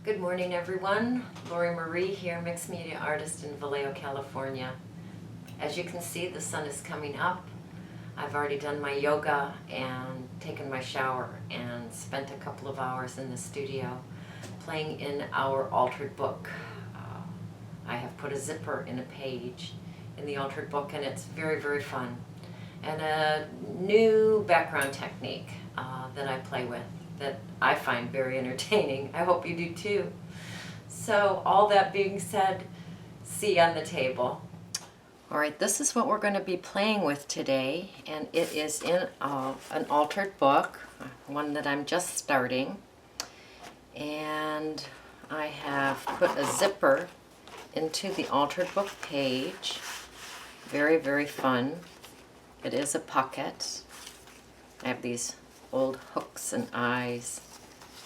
Good morning, everyone. Lori Marie here, mixed media artist in Vallejo, California. As you can see, the sun is coming up. I've already done my yoga and taken my shower and spent a couple of hours in the studio playing in our altered book. I have put a zipper in a page in the altered book, and it's very, very fun. And a new background technique that I play with that I find very entertaining. I hope you do too. So all that being said, see you on the table. All right, this is what we're going to be playing with today, and it is in an altered book, one that I'm just starting. And I have put a zipper into the altered book page. Very, very fun. It is a pocket. I have these old hooks and eyes.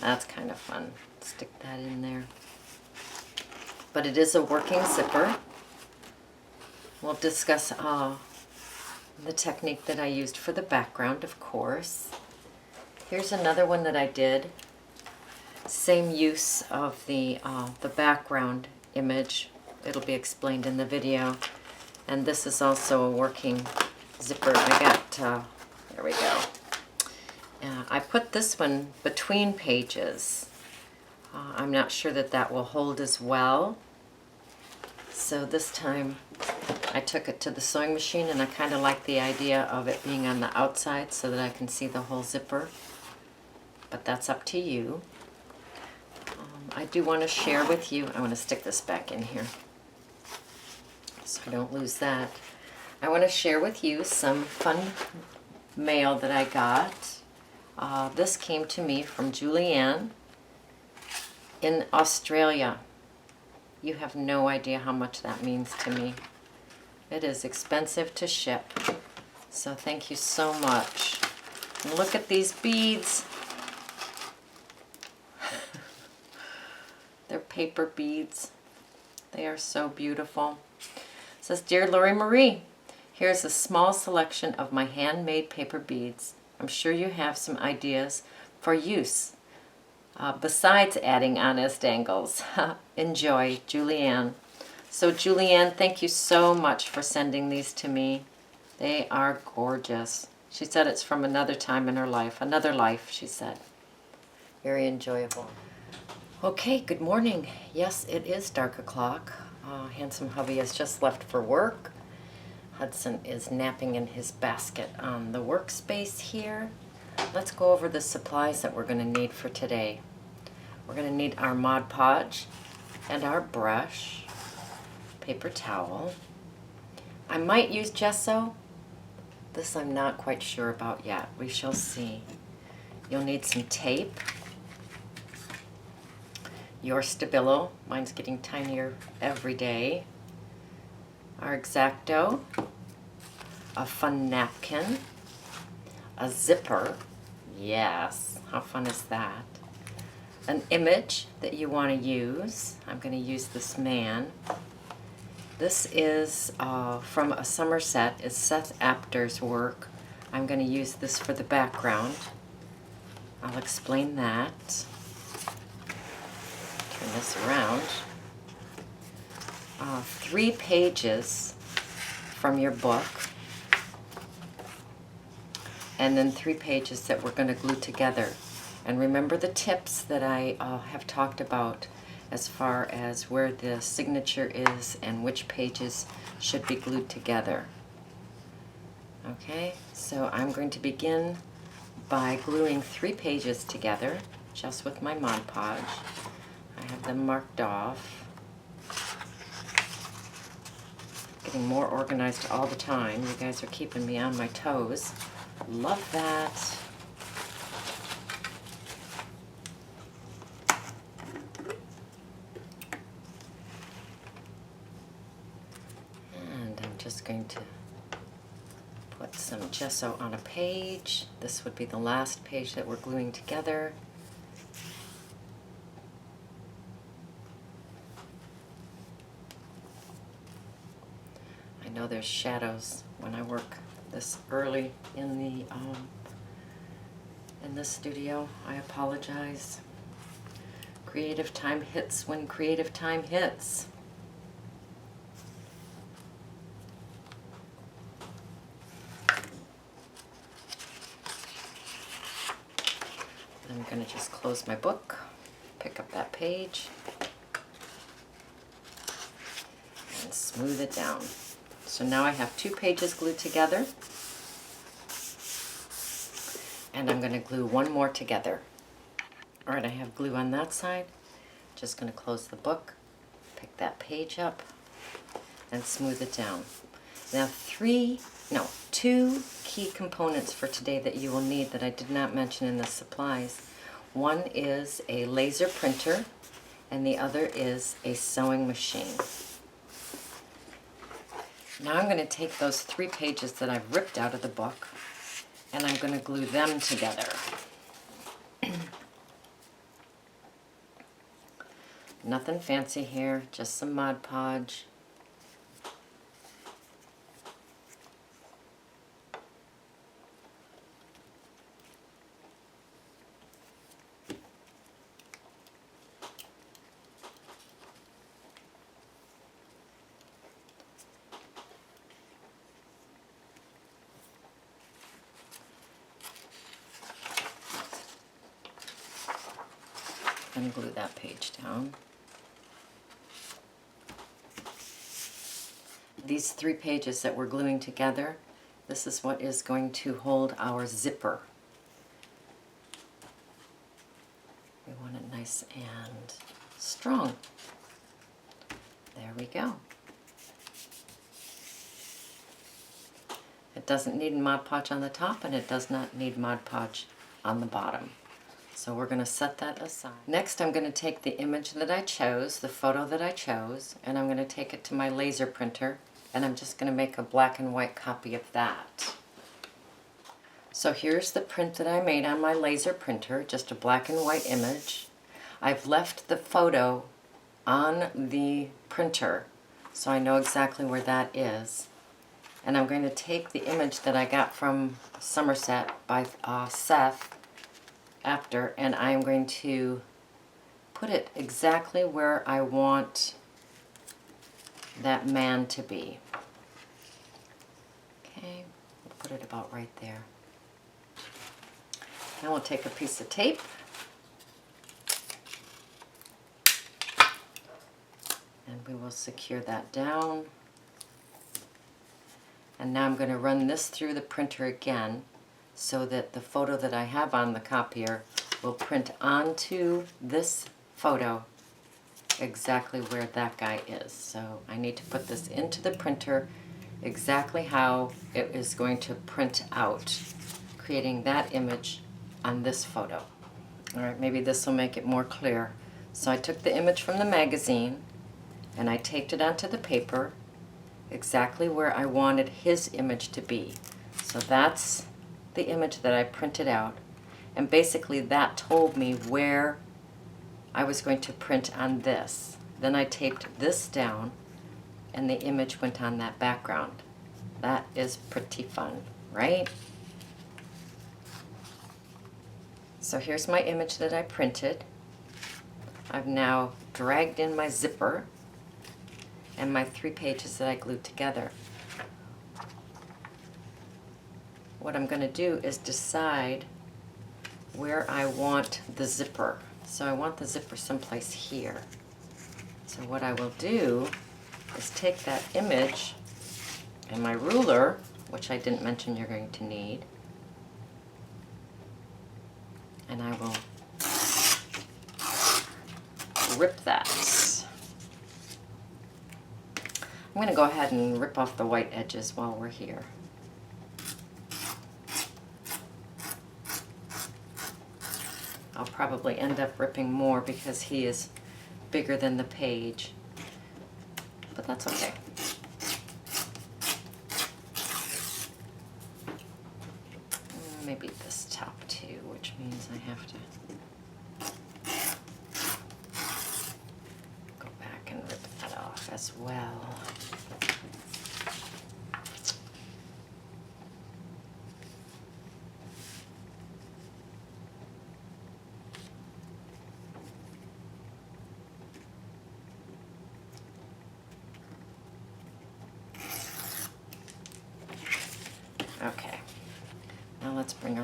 That's kind of fun. Stick that in there. But it is a working zipper. We'll discuss the technique that I used for the background, of course. Here's another one that I did. Same use of the background image. It'll be explained in the video. And this is also a working zipper. I got, there we go. I put this one between pages. I'm not sure that that will hold as well. So this time I took it to the sewing machine, and I kind of like the idea of it being on the outside so that I can see the whole zipper. But that's up to you. I do want to share with you, I want to stick this back in here so I don't lose that. I want to share with you some fun mail that I got. This came to me from Julianne in Australia. You have no idea how much that means to me. It is expensive to ship, so thank you so much. And look at these beads. They're paper beads. They are so beautiful. It says, Dear Lori Marie, here's a small selection of my handmade paper beads. I'm sure you have some ideas for use besides adding on as dangles. Enjoy, Julianne. So Julianne, thank you so much for sending these to me. They are gorgeous. She said it's from another time in her life. Another life, she said. Very enjoyable. Okay, good morning. Yes, it is dark o'clock. Handsome hubby has just left for work. Hudson is napping in his basket on the workspace here. Let's go over the supplies that we're going to need for today. We're going to need our Mod Podge and our brush, paper towel. I might use gesso. This I'm not quite sure about yet. We shall see. You'll need some tape, your Stabilo. Mine's getting tinier every day. Our X-Acto, a fun napkin, a zipper, yes, how fun is that? An image that you want to use. I'm going to use this man. This is from a summer set. It's Seth Apter's work. I'm going to use this for the background. I'll explain that. Turn this around. 3 pages from your book, and then 3 pages that we're going to glue together. And remember the tips that I have talked about as far as where the signature is and which pages should be glued together. Okay, so I'm going to begin by gluing 3 pages together just with my Mod Podge. I have them marked off. Getting more organized all the time. You guys are keeping me on my toes. Love that. And I'm just going to put some gesso on a page. This would be the last page that we're gluing together. I know there's shadows when I work this early in the studio. I apologize. Creative time hits when creative time hits. I'm going to just close my book, pick up that page, and smooth it down. So now I have 2 pages glued together, and I'm going to glue one more together. All right, I have glue on that side. Just going to close the book, pick that page up, and smooth it down. Now 2 key components for today that you will need that I did not mention in the supplies. One is a laser printer, and the other is a sewing machine. Now I'm going to take those 3 pages that I've ripped out of the book, and I'm going to glue them together. Nothing fancy here, just some Mod Podge. And glue that page down. These 3 pages that we're gluing together, this is what is going to hold our zipper. We want it nice and strong. There we go. It doesn't need Mod Podge on the top, and it does not need Mod Podge on the bottom. So we're going to set that aside. Next, I'm going to take the image that I chose, the photo that I chose, and I'm going to take it to my laser printer, and I'm just going to make a black and white copy of that. So here's the print that I made on my laser printer, just a black and white image. I've left the photo on the printer, so I know exactly where that is. And I'm going to take the image that I got from Somerset by Seth, and I'm going to put it exactly where I want that man to be. Okay, we'll put it about right there. Now we'll take a piece of tape and we will secure that down. And now I'm going to run this through the printer again, so that the photo that I have on the copier will print onto this photo exactly where that guy is. So I need to put this into the printer exactly how it is going to print out, creating that image on this photo. All right, maybe this will make it more clear. So I took the image from the magazine and I taped it onto the paper exactly where I wanted his image to be. So that's the image that I printed out, and basically that told me where I was going to print on this. Then I taped this down and the image went on that background. That is pretty fun, right? So here's my image that I printed. I've now dragged in my zipper and my 3 pages that I glued together. What I'm going to do is decide where I want the zipper. So I want the zipper someplace here. So what I will do is take that image and my ruler, which I didn't mention you're going to need, and I will rip that. I'm going to go ahead and rip off the white edges while we're here. I'll probably end up ripping more because he is bigger than the page, but that's okay. Maybe this top too, which means I have to go back and rip that off as well.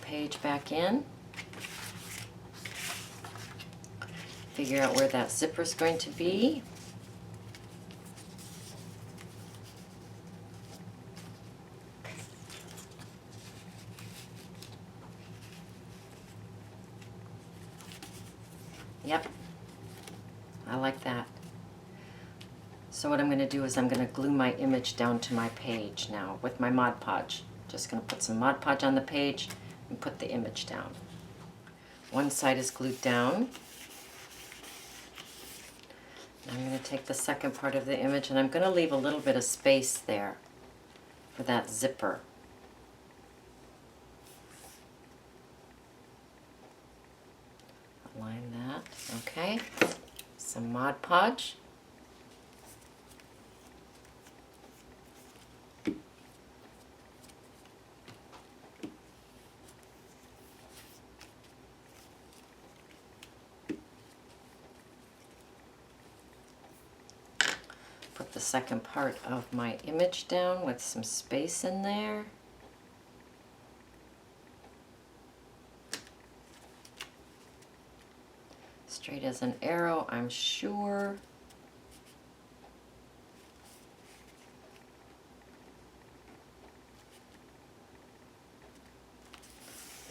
page back in. Figure out where that zipper is going to be. Yep, I like that. So what I'm going to do is I'm going to glue my image down to my page now with my Mod Podge. Just going to put some Mod Podge on the page and put the image down. One side is glued down. I'm going to take the second part of the image and I'm going to leave a little bit of space there for that zipper. Align that. Okay. Some Mod Podge. Put the second part of my image down with some space in there. Straight as an arrow, I'm sure.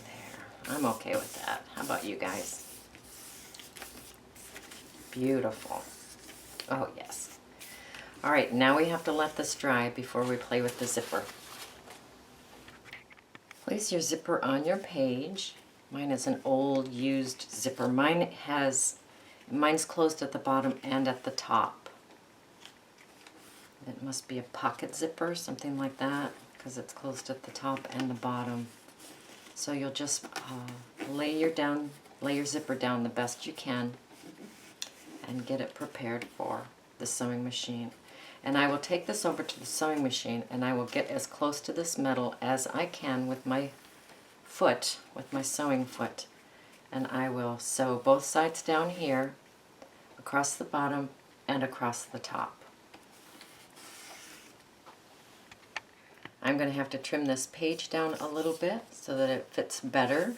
There, I'm okay with that. How about you guys? Beautiful. Oh yes. All right, now we have to let this dry before we play with the zipper. Place your zipper on your page. Mine is an old used zipper. Mine's closed at the bottom and at the top. It must be a pocket zipper, something like that, because it's closed at the top and the bottom. So you'll just lay your zipper down the best you can and get it prepared for the sewing machine. And I will take this over to the sewing machine and I will get as close to this metal as I can with my foot, with my sewing foot. And I will sew both sides down here, across the bottom and across the top. I'm going to have to trim this page down a little bit so that it fits better.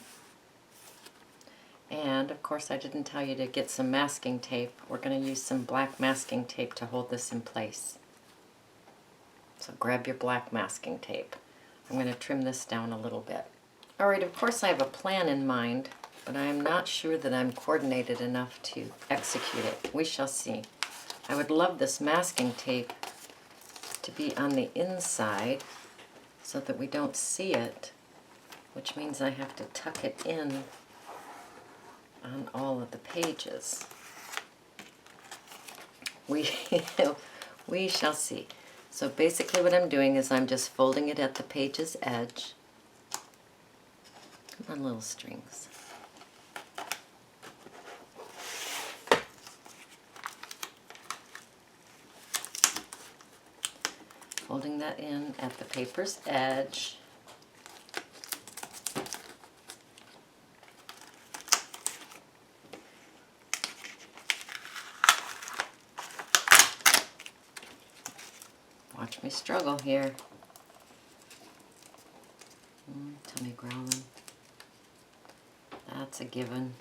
And of course I didn't tell you to get some masking tape. We're going to use some black masking tape to hold this in place. So grab your black masking tape. I'm going to trim this down a little bit. Alright, of course I have a plan in mind, but I am not sure that I'm coordinated enough to execute it. We shall see. I would love this masking tape to be on the inside so that we don't see it, which means I have to tuck it in on all of the pages. We shall see. So basically what I'm doing is I'm just folding it at the page's edge. Come on, little strings. Folding that in at the paper's edge. Watch me struggle here. Tummy growling. That's a given.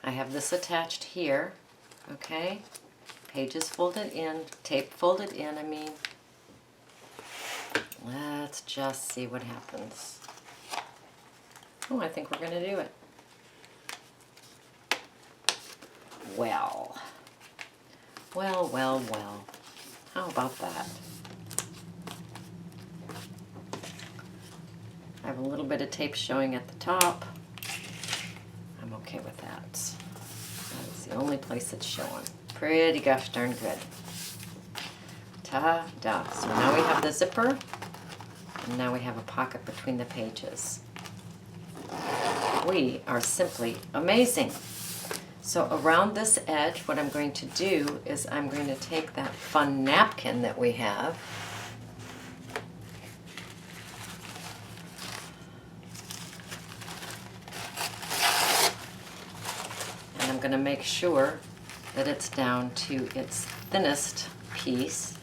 I have this attached here, okay? Pages folded in, tape folded in, I mean. Let's just see what happens. Oh, I think we're going to do it. Well. Well, well, well. How about that? I have a little bit of tape showing at the top. I'm okay with that. That's the only place it's showing. Pretty gosh darn good. Ta-da. So now we have the zipper, and now we have a pocket between the pages. We are simply amazing. So around this edge, what I'm going to do is I'm going to take that fun napkin that we have, and I'm going to make sure that it's down to its thinnest piece.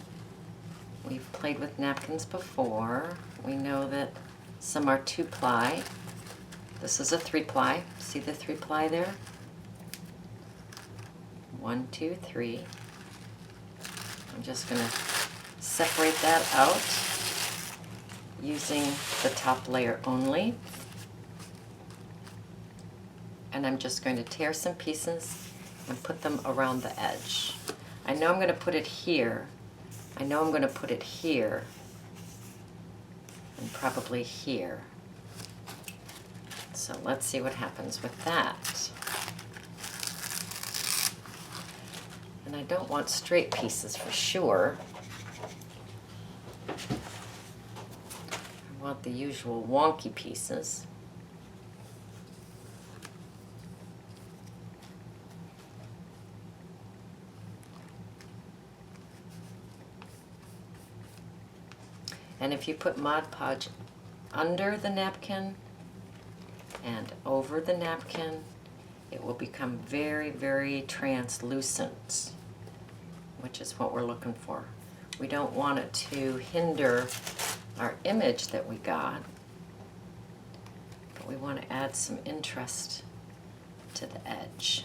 We've played with napkins before. We know that some are 2-ply. This is a 3-ply. See the 3-ply there? 1, 2, 3. I'm just going to separate that out using the top layer only. And I'm just going to tear some pieces and put them around the edge. I know I'm going to put it here. I know I'm going to put it here and probably here. So let's see what happens with that. And I don't want straight pieces for sure. I want the usual wonky pieces. And if you put Mod Podge under the napkin and over the napkin, it will become very, very translucent, which is what we're looking for. We don't want it to hinder our image that we got, but we want to add some interest to the edge.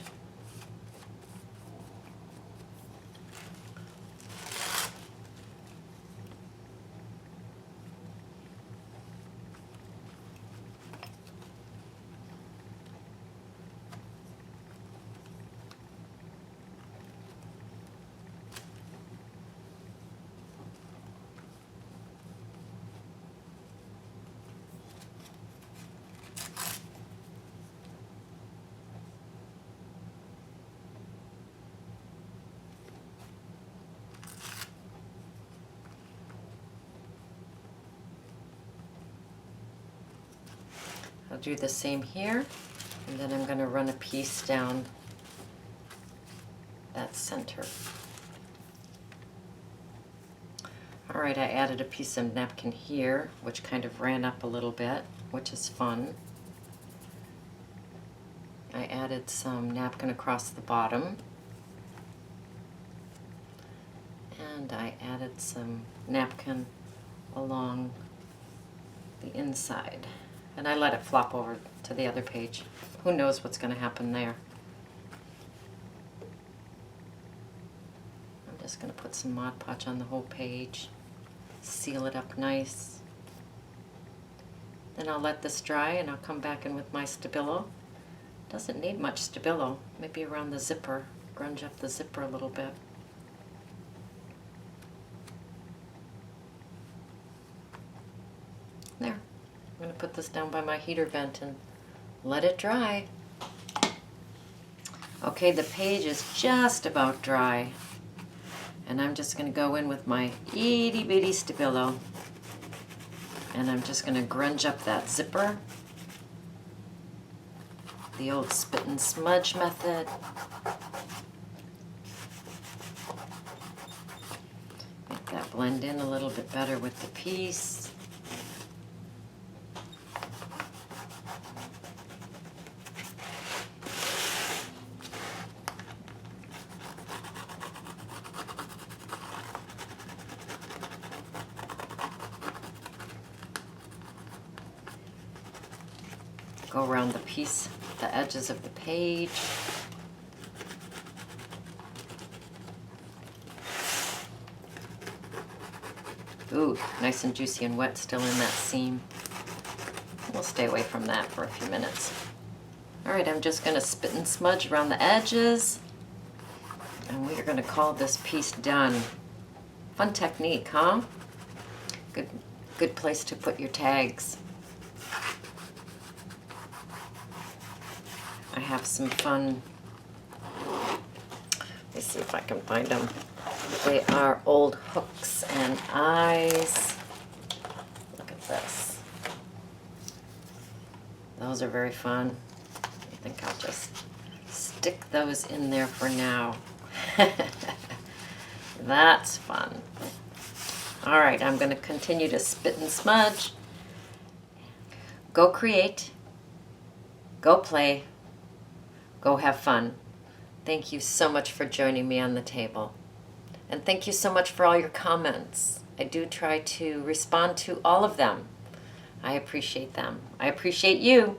I'll do the same here, and then I'm going to run a piece down that center. All right, I added a piece of napkin here, which kind of ran up a little bit, which is fun. I added some napkin across the bottom, and I added some napkin along the inside. And I let it flop over to the other page. Who knows what's going to happen there? I'm just going to put some Mod Podge on the whole page, seal it up nice. Then I'll let this dry and I'll come back in with my Stabilo. Doesn't need much Stabilo, maybe around the zipper, grunge up the zipper a little bit. There. I'm going to put this down by my heater vent and let it dry. Okay, the page is just about dry. And I'm just going to go in with my itty bitty Stabilo. And I'm just going to grunge up that zipper. The old spit and smudge method. Make that blend in a little bit better with the piece. Go around the piece, the edges of the page. Ooh, nice and juicy and wet still in that seam. We'll stay away from that for a few minutes. All right, I'm just going to spit and smudge around the edges. And we are going to call this piece done. Fun technique, huh? Good place to put your tags. I have some fun, let me see if I can find them. They are old hooks and eyes. Look at this. Those are very fun. I think I'll just stick those in there for now. That's fun. All right, I'm going to continue to spit and smudge. Go create. Go play. Go have fun. Thank you so much for joining me on the table. And thank you so much for all your comments. I do try to respond to all of them. I appreciate them. I appreciate you.